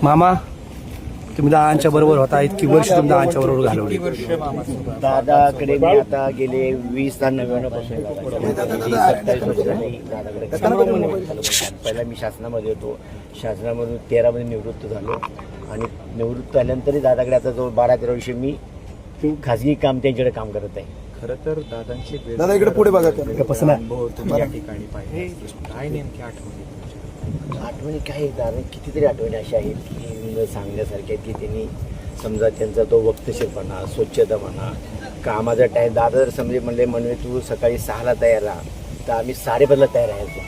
मामा, तुम्ही दादांच्या बरोबर होता, इतकी वर्ष तुम्ही दादांच्या बरोबर घालवली. दादाकडे मी आता गेले 2099 पासून 27 वर्ष झाली दादाकडे. पहिला मी शासनामध्ये होतो, शासनामधून 13 मध्ये निवृत्त झालो आणि निवृत्त झाल्यानंतरही दादाकडे आता जवळ 12-13 वर्ष मी खाजगी काम त्यांच्याकडे काम करत आहे. खरं तर दादांची दादा इकडे पुढे बघा. अनुभव तुम्ही या ठिकाणी पाहिले काय नेमकी आठवणी आठवणी काय आहेत दादा, कितीतरी आठवणी अशा आहेत की सांगण्यासारख्या आहेत की त्यांनी समजा त्यांचा तो वक्तशीरपणा, स्वच्छता म्हणा, कामाचा टाईम. दादा जर समजे म्हणले तू सकाळी 6ला तयार राहा, तर आम्ही 5:30ला तयार राहायचो.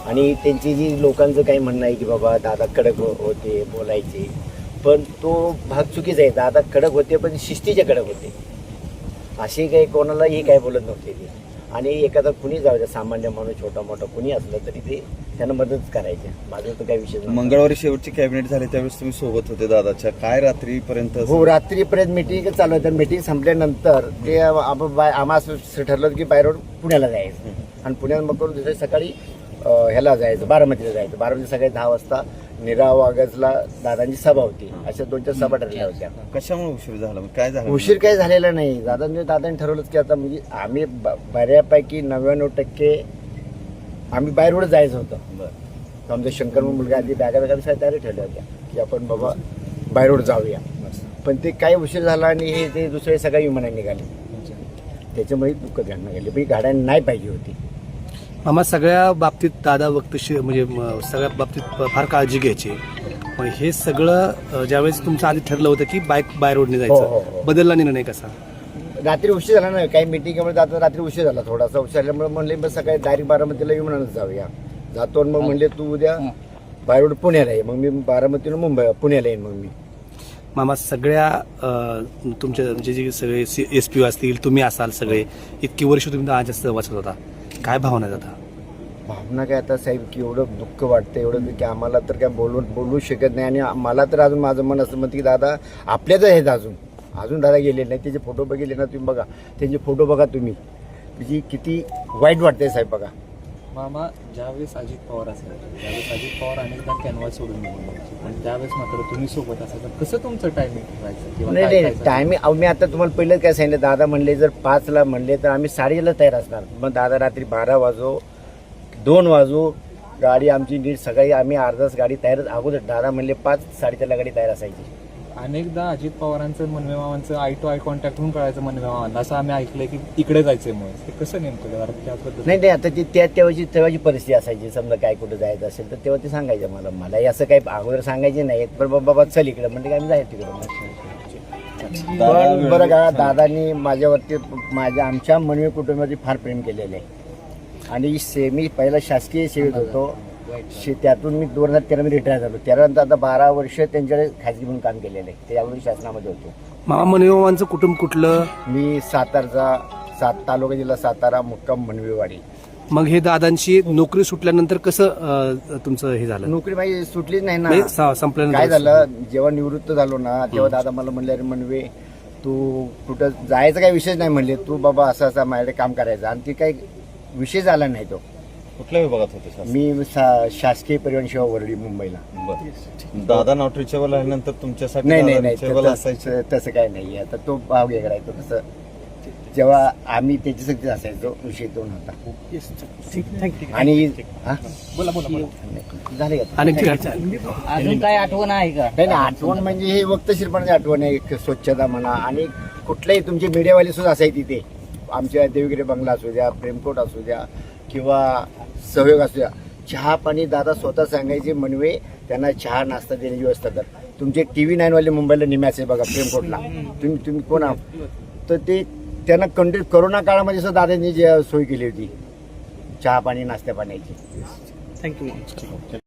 आणि त्यांची जी लोकांचं काही म्हणणं आहे की बाबा दादा कडक होते, बोलायचे, पण तो भाग चुकीचा आहे. दादा कडक होते पण शिस्तीचे कडक होते. असे काही कोणालाही काय बोलत नव्हते ते. आणि एखादा कुणी जाऊ द्या, सामान्य माणूस छोटा मोठा कुणी असलं तरी ते त्यांना मदत करायचे. माझं तर काही विषय नाही. मंगळवारी शेवटची कॅबिनेट झाली त्यावेळेस तुम्ही सोबत होते दादाच्या, काय रात्रीपर्यंत? हो, रात्रीपर्यंत मीटिंग चालू होतं. मीटिंग संपल्यानंतर ते आम्हाला असं ठरलं की बाय रोड पुण्याला जायचं आणि पुण्यात मग करून दुसऱ्या सकाळी ह्याला जायचं, बारामतीला जायचं. बारामती सकाळी 10 वाजता निराव ऑगस्टला दादांची सभा होती. अशा 2-4 सभा ठरल्या होत्या. कशामुळे उशीर झाला, काय झालं? उशीर काही झालेला नाही. दादांनी ठरवलंच की आता म्हणजे आम्ही बऱ्यापैकी 99% आम्ही बाय रोड जायचं होतं. आमचा शंकर मुलगा आधी बॅगा तयारी ठरल्या होत्या की आपण बाबा बाय रोड जाऊया. पण ते काही उशीर झाला आणि हे ते दुसरे सगळ्या विमानाने निघाले. त्याच्यामुळे दुःखद घटना घडली. पण ही गाड्या नाही पाहिजे होती. मामा, सगळ्या बाबतीत दादा वक्तशीर म्हणजे सगळ्या बाबतीत फार काळजी घ्यायची. पण हे सगळं ज्यावेळेस तुमचं आधी ठरलं होतं की बाय रोडने हो, जायचं, बदलला निर्णय कसा? रात्री उशीर झाला ना, काही मिटिंगमुळे जातो. रात्री उशीर झाला, थोडासा उशीर झाल्यामुळे म्हणले बस सकाळी डायरेक्ट बारामतीला विमानानं जाऊया. जातो आणि मग म्हणले तू उद्या बाय रोड पुण्याला ये. मग मी बारामतीनं पुण्याला येईन. मग मी मामा, सगळ्या तुमच्या म्हणजे जे सगळे SP असतील, तुम्ही असाल, सगळे इतकी वर्ष तुम्ही दादांच्या सहवासात होता, काय भावना आहेत आता? भावना काय आता साहेब की एवढं दुःख वाटतं, एवढं की आम्हाला तर काय बोलू शकत नाही. आणि मला तर अजून माझं मन असं म्हणतं की दादा आपल्याच आहेत. अजून दादा गेले नाही. त्याचे फोटो बघितले ना तुम्ही, बघा त्यांचे फोटो बघा तुम्ही, म्हणजे किती वाईट वाटतंय साहेब. बघा मामा, ज्यावेळेस अजित पवार असायचे त्यावेळेस अजित पवार अनेकदा कॅनव्हास सोडून निघून जायचे, पण त्यावेळेस मात्र तुम्ही सोबत असायचं. कसं तुमचं टायमिंग राहायचं? नाही टायमिंग मी आता तुम्हाला पहिलं काय सांगितलं, दादा म्हणले जर 5ला म्हणले तर आम्ही 5:30ला तयार असणार. मग दादा रात्री 12 वाजो 2 वाजो गाडी आमची नीट सकाळी आम्ही अर्धाच गाडी तयारच अगोदर. दादा म्हणले 5-4:30ला गाडी तयार असायची. अनेकदा अजित पवारांचं मनवे मामांचं आय टू आय कॉन्टॅक्ट म्हणून कळायचं मनवे मामांना, असं आम्ही ऐकलंय की इकडे जायचंय. मग ते कसं नेमकं त्याबद्दल? नाही आता ती तेव्हाची परिस्थिती असायची. समजा काय कुठं जायचं असेल तर तेव्हा ते सांगायचं मलाही असं काही अगोदर सांगायचे नाही. पण बाबा चल इकडे म्हणजे आम्ही जायचं तिकडं. पण बरं का, दादांनी माझ्यावरती आमच्या मनवे कुटुंबावरती फार प्रेम केलेलं आहे. आणि मी पहिला शासकीय सेवेत होतो, त्यातून मी 2013 मध्ये रिटायर झालो. त्यानंतर आता 12 वर्ष त्यांच्याकडे खाजगी म्हणून काम केलेलं आहे. त्यावेळी शासनामध्ये होतो. मामा, मनवे मामांचं कुटुंब कुठलं? मी सातारचा, तालुका जिल्हा सातारा, मुक्काम मनवेवाडी. मग हे दादांची नोकरी सुटल्यानंतर कसं तुमचं हे झालं? नोकरी माझी सुटलीच नाही ना. संपल्यानंतर काय झालं, जेव्हा निवृत्त झालो ना तेव्हा दादा मला म्हणले अरे मनवे तू कुठं जायचं काही विषय नाही. म्हणले तू बाबा असं माझ्याकडे काम करायचं. आणि ती काही विषय झाला नाही. तो कुठल्या विभागात होते? मी शासकीय परिवहन सेवा वरळी, मुंबईला. दादा नॉट रिचेबल आल्यानंतर तुमच्यासाठी नाही तसं काय नाही. आता तो भाव वेगळा आहे. तो कसं जेव्हा आम्ही त्याच्यासाठी असायचो विषय तो नव्हता. आणि झाले अजून काय आठवण आहे का? नाही आठवण म्हणजे हे वक्तशीरपणाची आठवण आहे. स्वच्छता म्हणा आणि कुठल्याही तुमचे मीडियावाले सुद्धा असायचे तिथे. आमच्या देवगिरी बंगला असू द्या, प्रेमकोट असू द्या किंवा सहयोग असू द्या, चहा पाणी दादा स्वतः सांगायचे मनवे त्यांना चहा नाश्ता देण्याची व्यवस्था कर. तुमचे TV9 वाले मुंबईला निम्याचे बघा प्रेमकोटला. तुम्ही कोण आहात तर ते त्यांना कंटिन्यू करोना काळामध्ये सुद्धा दादांनी जी सोय केली होती चहा पाणी नाश्त्या पाण्याची. थँक्यू.